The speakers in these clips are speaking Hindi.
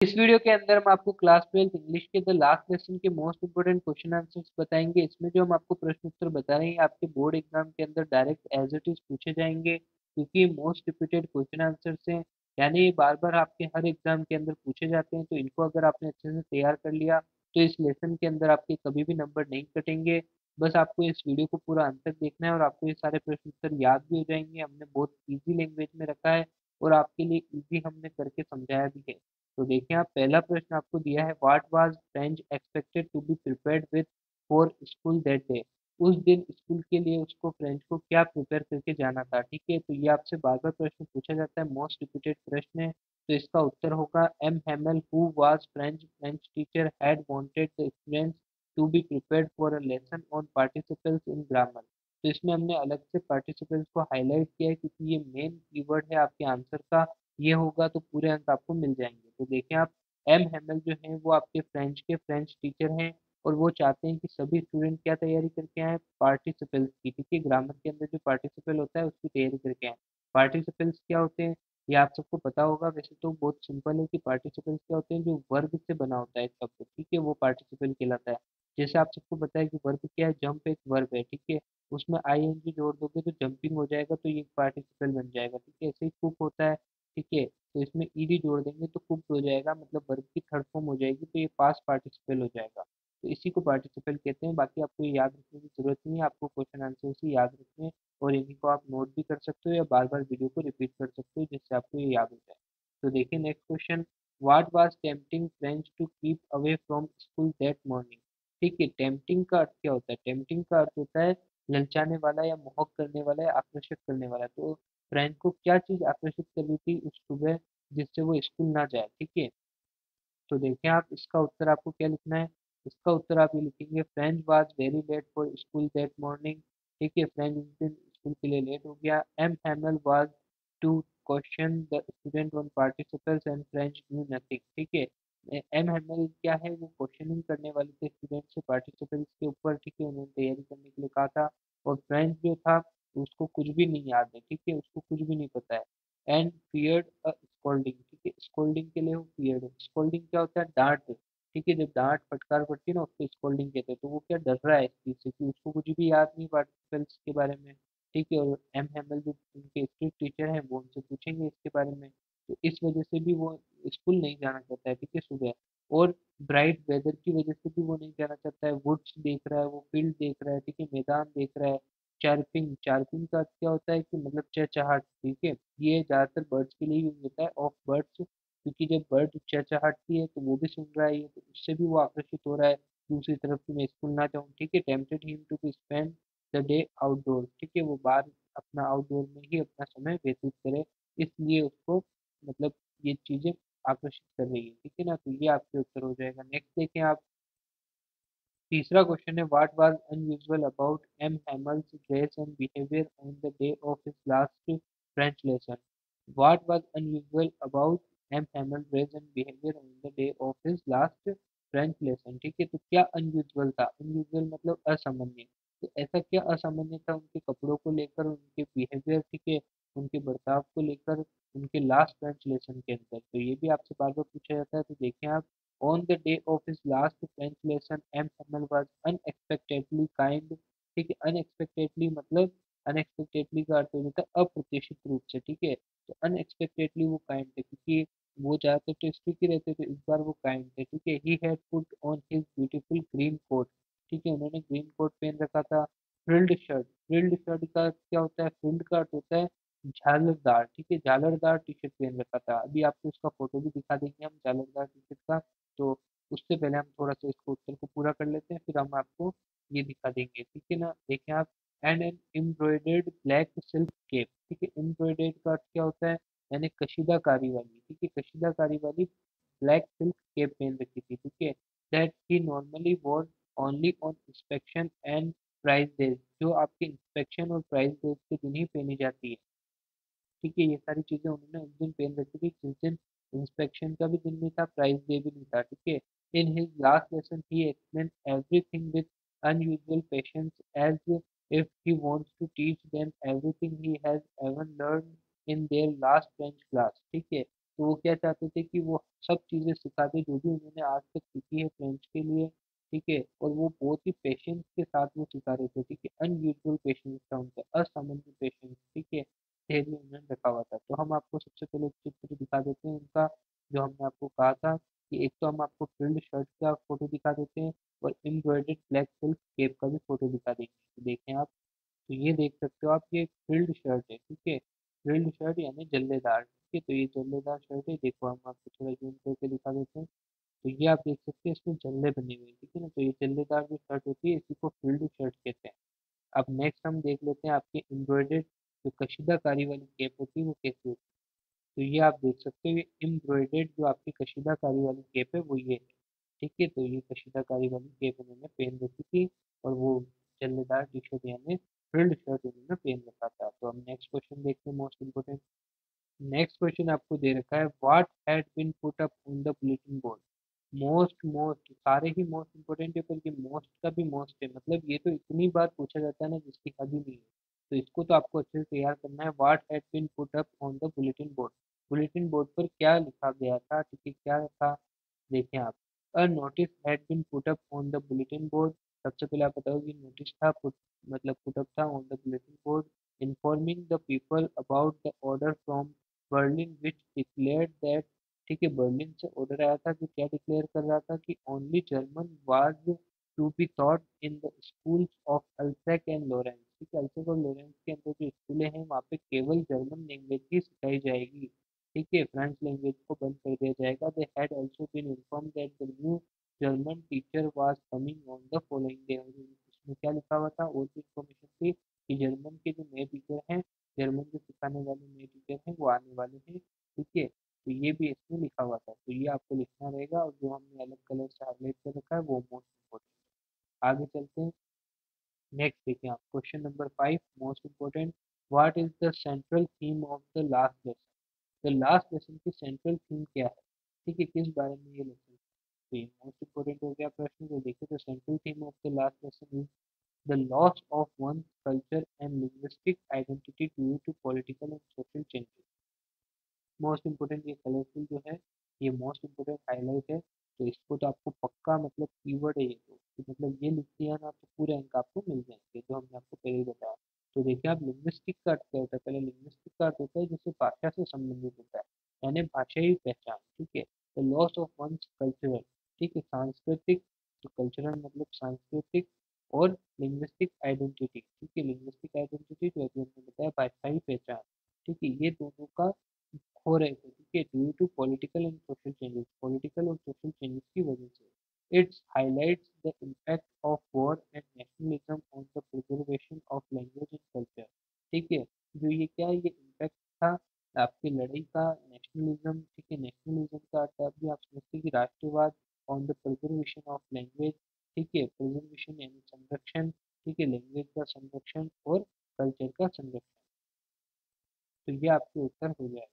इस वीडियो के अंदर हम आपको क्लास 12 इंग्लिश के द लास्ट लेसन के मोस्ट इंपोर्टेंट क्वेश्चन आंसर्स बताएंगे। इसमें जो हम आपको प्रश्न उत्तर बता रहे हैं आपके बोर्ड एग्जाम के अंदर डायरेक्ट एज इट इज पूछे जाएंगे, क्योंकि मोस्ट रिपीटेड क्वेश्चन आंसर्स हैं। यानी ये बार बार आपके हर एग्जाम के अंदर पूछे जाते हैं, तो इनको अगर आपने अच्छे से तैयार कर लिया तो इस लेसन के अंदर आपके कभी भी नंबर नहीं कटेंगे। बस आपको इस वीडियो को पूरा अंत तक देखना है और आपको ये सारे प्रश्न उत्तर याद भी हो जाएंगे। हमने बहुत ईजी लैंग्वेज में रखा है और आपके लिए ईजी हमने करके समझाया भी है। तो देखिए, आप पहला प्रश्न आपको दिया है, what was French expected to be prepared with for school that day. उस दिन स्कूल के लिए उसको फ्रेंच को क्या प्रिपेयर करके जाना था। ठीक है, तो ये आपसे बार बार प्रश्न पूछा जाता है, मोस्ट रिपीटेड प्रश्न है। तो इसका उत्तर होगा M Hamel who was French teacher had wanted the students to be prepared for a lesson on participles in grammar. तो इसमें हमने अलग से पार्टिसिपल्स को हाईलाइट किया है, क्योंकि ये मेन कीवर्ड है आपके आंसर का। ये होगा तो पूरे अंक आपको मिल जाएंगे। तो देखें आप, एम हेमल जो है वो आपके फ्रेंच टीचर हैं और वो चाहते हैं कि सभी स्टूडेंट क्या तैयारी करके आए, पार्टिसिपल्स की। ठीक है, ग्रामर के अंदर जो पार्टिसिपल होता है उसकी तैयारी करके आए। पार्टिसिपल्स क्या होते हैं ये आप सबको पता होगा। वैसे तो बहुत सिंपल है कि पार्टिसिपल्स क्या होते हैं, जो वर्ब से बना होता है एक शब्द, ठीक है, वो पार्टिसिपल कहलाता है। जैसे आप सबको पता है कि वर्ब क्या है, जंप एक वर्ब है, ठीक है, उसमें आईएनजी जोड़ दोगे तो जंपिंग हो जाएगा, तो ये पार्टिसिपल बन जाएगा। ठीक है, ऐसे ही कुक होता है, ठीक है, तो इसमें ईडी जोड़ देंगे तो कुक्ड हो जाएगा, मतलब वर्ब की थर्ड फॉर्म हो जाएगी, तो ये पास्ट पार्टिसिपल हो जाएगा। तो इसी को पार्टिसिपल कहते हैं। बाकी आपको ये याद रखने की जरूरत नहीं है, आपको क्वेश्चन आंसर ही याद रखने हैं और इन्हीं को आप नोट भी कर सकते हो या बार बार वीडियो को रिपीट कर सकते हो, जिससे आपको ये याद हो जाए। तो देखिए next question, what was tempting French to keep away from school that morning. ठीक है, टेम्पटिंग का अर्थ क्या होता है, टेम्पटिंग का अर्थ होता है ललचाने वाला या मोहक करने वाला या आकर्षित करने वाला। तो फ्रेंच को क्या चीज आकर्षित कर रही थी उस सुबह, जिससे वो स्कूल ना जाए। ठीक है, तो देखें आप, इसका उत्तर आपको क्या लिखना है। इसका उत्तर आप ये लिखेंगे, French was very late for school that morning. ठीक है, फ्रेंच उस दिन स्कूल के लिए लेट हो गया। M Hamel was to question the student on participles and French knew nothing. ठीक है, एम हैमल क्या है, वो क्वेश्चनिंग करने वाले थे स्टूडेंट से पार्टिसिपल्स के ऊपर। ठीक है, उन्होंने तैयारी करने के लिए कहा था और फ्रेंच जो था उसको कुछ भी नहीं याद है। ठीक है, उसको कुछ भी नहीं पता है। And feared a scolding. ठीक है, स्कोल्डिंग के लिए वो फियर्ड है। स्कोल्डिंग क्या होता है, डांट। ठीक है, जब डांट फटकार पड़ती है ना उसको स्कोल्डिंग कहते हैं। तो वो क्या डर रहा है इस चीज से कि उसको कुछ भी याद नहीं पार्टिकल्स के बारे में। ठीक है, और एम हैमल जो उनके स्ट्रिक्ट टीचर हैं वो उनसे पूछेंगे इसके बारे में। तो इस वजह से भी वो स्कूल नहीं जाना चाहता है। ठीक है, सुबह। और ब्राइट वेदर की वजह से भी वो नहीं जाना चाहता है। वुड्स देख रहा है, वो फील्ड देख रहा है, ठीक है, मैदान देख रहा है। चार्पिंग, चार्पिंग का अर्थ क्या होता है कि मतलब चहचहाट। ठीक है, ये ज़्यादातर बर्ड्स के लिए यूज होता है, ऑफ बर्ड्स, क्योंकि जब बर्ड चहचहाती है तो वो भी सुन रहा है ये, तो उससे भी वो आकर्षित हो रहा है दूसरी तरफ कि मैं स्कूल ना जाऊँ। ठीक है, tempted him to be spend the day outdoor. ठीक है, वो बाहर अपना आउटडोर में ही अपना समय व्यतीत करे, इसलिए उसको मतलब ये चीज़ें आकर्षित कर रही है। ठीक है ना, तो ये आपके उत्तर हो जाएगा। नेक्स्ट देखें आप, तीसरा क्वेश्चन है, what was unusual about M Hamel's dress and behaviour on the day of his last French lesson. What was unusual about M Hamel dress and behaviour on the day of his last French lesson. ठीक है, तो क्या अनयूजुअल था, अनयूजुअल मतलब असामान्य। तो ऐसा क्या असामान्य था उनके कपड़ों को लेकर, उनके बिहेवियर, ठीक है, उनके बर्ताव को लेकर, उनके लास्ट फ्रेंच लेसन के अंदर। तो ये भी आपसे बार बार पूछा जाता है। तो देखें आप, on the day of his last French lesson, M. Hamel was unexpectedly kind। ठीक है, अनएक्सपेक्टेडली मतलब अनएक्सपेक्टेडली का अर्थ हो जाता है अप्रत्याशित रूप से। ठीक है, तो अनएक्सपेक्टेडली वो काइंड थे, क्योंकि वो ज्यादातर तो स्ट्रिक ही रहते थे, इस बार वो काइंड थे। ठीक है, he had put on his beautiful green coat. ठीक है, उन्होंने ग्रीन कोट पहन रखा था। फ्रिल्ड शर्ट, फ्रिल्ड शर्ट का अर्थ क्या होता है, फ्रिल्ड का अर्थ होता है झालरदार। ठीक है, झालरदार टी शर्ट पहन रखा था। अभी आपको इसका फोटो भी दिखा देंगे हम झालरदार टी शर्ट का। तो उससे पहले हम थोड़ा सा इसको उत्तर को पूरा कर लेते हैं, फिर हम आपको ये दिखा देंगे। ठीक है ना, देखें आप, and an embroidered black silk cape. ठीक है, एम्ब्रॉयडर्ड का अर्थ क्या होता है, यानी कशीदाकारी वाली। ठीक है, कशीदाकारी वाली ब्लैक सिल्क केप पहन रखी थी। ठीक है, that he normally wore only on inspection and prize days, जो आपके इंस्पेक्शन और प्राइज डेज के दिन ही पहनी जाती है। ठीक है, ये सारी चीजें उन्होंने उस दिन पहन रखी थी जिस दिन इंस्पेक्शन का भी दिन नहीं था, प्राइस डे भी नहीं था। ठीक है, in his last lesson he explain everything with unusual patience, as if he wants to teach them everything he has ever learned in their last French class। ठीक है, तो वो क्या चाहते थे कि वो सब चीज़ें सिखा दें जो भी उन्होंने आज तक सीखी है फ्रेंच के लिए, ठीक है? और वो बहुत ही पेशेंस के साथ वो सिखा रहे थे, ठीक है? अनयूजुअल पेशेंस था उनका, असामान्य पेशेंस, ठीक है? धैर्य उन्होंने रखा हुआ था। तो हम आपको सबसे पहले एक चित्र दिखा देते हैं उनका, जो हमने आपको कहा था कि एक तो हम आपको फ्रिल्ड शर्ट का फ़ोटो दिखा देते हैं और एम्ब्रॉयडर्ड ब्लैक सिल्क केप का भी फ़ोटो दिखा देंगे। तो देखें आप, तो ये देख सकते हो आप, ये फ्रिल्ड शर्ट है, ठीक है? फ्रिल्ड शर्ट यानी जल्लेदार, ठीक है? तो ये जल्लेदार शर्ट है, देखो हम आपको थोड़ा ज़ूम करके दिखा देते हैं। तो ये आप देख सकते हैं इसमें जल्ले बने हुए हैं, ठीक है ना? तो ये जल्लेदार जो शर्ट होती है इसी को फ्रिल्ड शर्ट कहते हैं। अब नेक्स्ट हम देख लेते हैं आपकी एम्ब्रॉयडर्ड जो कशीदाकारी वाली केप होती है वो कैसी होती है। तो ये आप देख सकते हो, ये एम्ब्रॉयडर्ड जो आपकी कशीदाकारी वाली केप है वो ये है, ठीक है? तो ये कशीदाकारी वाली केप उन्होंने पहन रखी थी और वो जल्लेदार टी शर्ट यानी फ्रिल्ड शर्ट उन्होंने पहन रखा था। तो हम नेक्स्ट क्वेश्चन देखते हैं, मोस्ट इम्पोर्टेंट। नेक्स्ट क्वेश्चन आपको दे रखा है, what had been put up on the bulletin board. Most सारे ही मोस्ट इम्पोर्टेंट है, पर ये मोस्ट का भी मोस्ट है, मतलब ये तो इतनी बार पूछा जाता है ना जिसकी हद ही नहीं है। तो इसको तो आपको अच्छे से तैयार करना है। What had been put up on the bulletin board, bulletin board पर क्या लिखा गया था, ठीक है? क्या था, देखें आप। A notice had been put up on the bulletin board, सबसे पहले आप बताओ कि नोटिस था, मतलब पुट अप था on the bulletin board, informing the people about the order from Berlin which declared that, ठीक है? बर्लिन से ऑर्डर आया था जो क्या डिक्लेयर कर रहा था कि only German was to be taught in the schools of Alsace and Lorraine, ठीक है? अल्सैक और लोरेंस के अंदर जो स्कूलें हैं वहाँ पे केवल जर्मन लैंग्वेज ही सिखाई जाएगी, ठीक है? फ्रेंच लैंग्वेज को बंद कर दिया जाएगा। They had also been inform that the new German teacher was coming on the following day, और इसमें क्या लिखा हुआ था और भी इंफॉर्मेशन थी कि जर्मन के जो नए टीचर हैं, जर्मन जो सिखाने वाले नए टीचर हैं वो आने वाले हैं, ठीक है? तो ये भी इसमें लिखा हुआ था, तो ये आपको लिखना रहेगा, और जो हमने अलग कलर से हाईलाइट कर रखा है वो मोस्ट इम्पोर्टेंट है। आगे चलते हैं, नेक्स्ट देखिए आप, question number 5 most important. What is the central theme of the last lesson, the last lesson की सेंट्रल थीम क्या है, ठीक है? किस बारे में ये लेसन, तो ये मोस्ट इम्पोर्टेंट हो गया प्रश्न। तो देखिए, the central theme of the last lesson is the loss of one culture and linguistic identity due to political and social changes. Most important ये कलरफुल जो है, ये मोस्ट इम्पोर्टेंट हाईलाइट है। तो इसको तो आपको पक्का, मतलब कीवर्ड है ये तो, कि मतलब ये लिख दिया ना तो पूरे अंक आपको मिल जाएंगे, जो हमने आपको पहले ही बताया। तो देखिए आप, लिंग्विस्टिक का अर्थ क्या होता है, पहले लिंग्विस्टिक का अर्थ होता है जैसे भाषा से संबंधित होता है, यानी भाषाई पहचान, ठीक है? The loss of one's cultural, ठीक है? सांस्कृतिक, तो कल्चरल मतलब सांस्कृतिक, और लिंग्विस्टिक आइडेंटिटी, ठीक है? लिंग्विस्टिक आइडेंटिटी जो अभी हमने बताया भाषाई पहचान, ठीक है? ये दोनों का हो रहे थे, ठीक है? Due to political and social changes, political और सोशल चेंजेस की वजह से। Its highlights the impact of war and nationalism on the preservation of language and culture, ठीक है? जो ये क्या है, ये इम्पैक्ट था आपकी लड़ाई का, नेशनलिज्म, ठीक है? नेशनलिज्म का अर्थ अभी आप समझते हैं कि राष्ट्रवाद, on the preservation of language, ठीक है? प्रिजर्वेशन यानी संरक्षण, ठीक है? लैंग्वेज का संरक्षण और कल्चर का संरक्षण। तो ये आपके उत्तर हो जाए।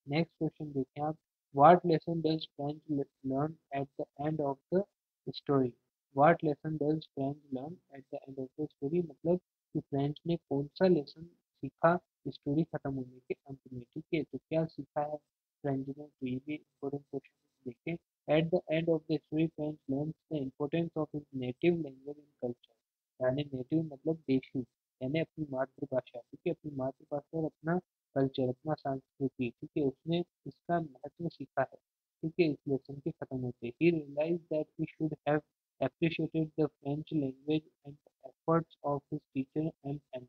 नेक्स्ट क्वेश्चन देखें आप, what lesson does French learn at the end of the story, what lesson does French learn at the end of the story, मतलब कि फ्रेंच ने कौन सा लेसन सीखा स्टोरी खत्म होने के अंत में, ठीक है? तो क्या सीखा है फ्रेंच ने, तो ये भी इम्पोर्टेंट क्वेश्चन देखें। At the end of the story French learns the importance of his native language and culture, यानी नेटिव मतलब देशी, यानी अपनी मातृभाषा, ठीक है? अपनी मातृभाषा और अपना कल्चर, अपना संस्कृति, ठीक है? उसने इसका महत्व सीखा है, ठीक है? इस लेसन के खत्म होते ही realise that he should have appreciated the French language and the efforts of his teacher M M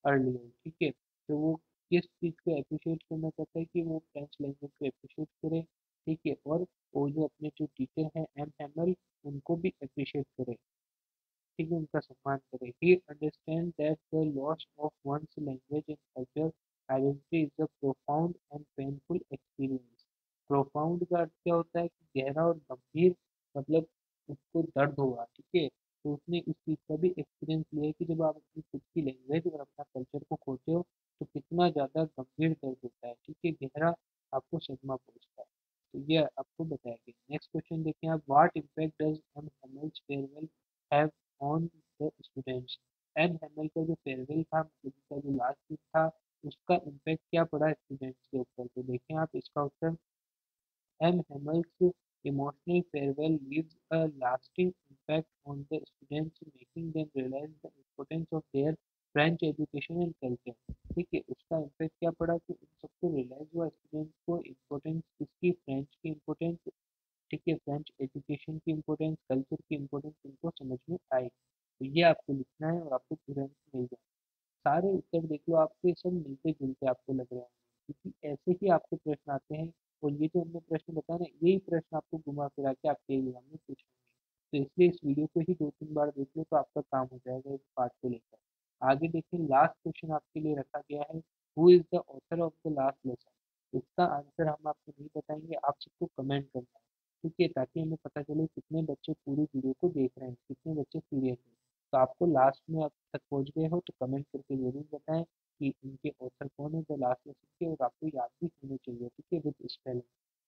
earlier, ठीक है? तो वो किस चीज़ को अप्रिशिएट करना चाहता है कि वो फ्रेंच लैंग्वेज को अप्रिशिएट करे, ठीक है? और वो जो अपने जो टीचर हैं एम हैमल, उनको भी अप्रिशिएट करे, ठीक है? उनका सम्मान करें। He understands that the loss of one's language and culture identity is a profound and painful experience. Profound का अर्थ क्या होता है कि गहरा और गंभीर, मतलब उसको दर्द होगा, ठीक है? तो उसने इस चीज़ का भी एक्सपीरियंस लिया है कि जब आप अपनी खुद की लैंग्वेज और अपना कल्चर को खोते हो तो कितना ज़्यादा गंभीर दर्द होता है, ठीक है? गहरा आपको सदमा पहुंचता है। तो ये आपको बताया गया। नेक्स्ट क्वेश्चन देखें आप, what impact does M Hamel's farewell have on the students, M Hamel का जो फेयरवेल था, मतलब उसका जो लास्ट दिन था, उसका इम्पैक्ट क्या पड़ा स्टूडेंट्स के ऊपर, तो देखें आप इसका उत्तर। M. Hammel's emotional farewell leaves a lasting impact on the students, making them realize the importance of their French education and culture. ठीक है, उसका इम्पैक्ट क्या पड़ा कि उन सबको रियलाइज हुआ, स्टूडेंट्स को इम्पोर्टेंस किसकी, फ्रेंच की इम्पोर्टेंस। ठीक है, फ्रेंच एजुकेशन की इम्पोर्टेंस, कल्चर की इम्पोर्टेंस उनको समझ में आई। तो ये आपको लिखना है और आपको तुरंत मिल जाए। सारे उत्तर देख लो, आपके सब मिलते जुलते आपको लग रहे हैं, क्योंकि ऐसे ही आपके प्रश्न आते हैं। और ये जो हमने प्रश्न बताया ना, यही प्रश्न आपको घुमा फिरा के आपके एग्जाम में पूछेंगे। तो इसलिए इस वीडियो को ही 2-3 बार देख लो, तो आपका काम हो जाएगा इस पार्ट को लेकर। आगे देखिए, लास्ट क्वेश्चन आपके लिए रखा गया है, who is the author of the last lesson. इसका आंसर हम आपको नहीं बताएंगे, आप सबको कमेंट करना है। ठीक है, ताकि हमें पता चले कितने बच्चे पूरी वीडियो को देख रहे हैं, कितने बच्चे सीरियस हैं। तो आपको लास्ट में अब तक पहुंच गए हो तो कमेंट करके जरूर बताएं कि इनके ऑथर कौन है द लास्ट लेसन के, और आपको याद भी होने चाहिए। ठीक है, विद स्पेलिंग,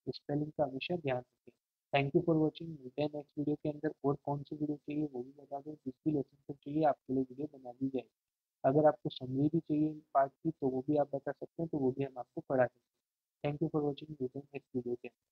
स्पेलिंग का हमेशा ध्यान रखें। Thank you for watching. मिलते हैं नेक्स्ट वीडियो के अंदर। और कौन सी वीडियो चाहिए वो भी बता दें, जिस भी लेसन पर चाहिए आपके लिए वीडियो बना दी जाएगी। अगर आपको समरी भी चाहिए पार्ट की तो वो भी आप बता सकते हैं, तो वो भी हम आपको पढ़ा देंगे। Thank you for watching. मिलते हैं नेक्स्ट वीडियो के अंदर।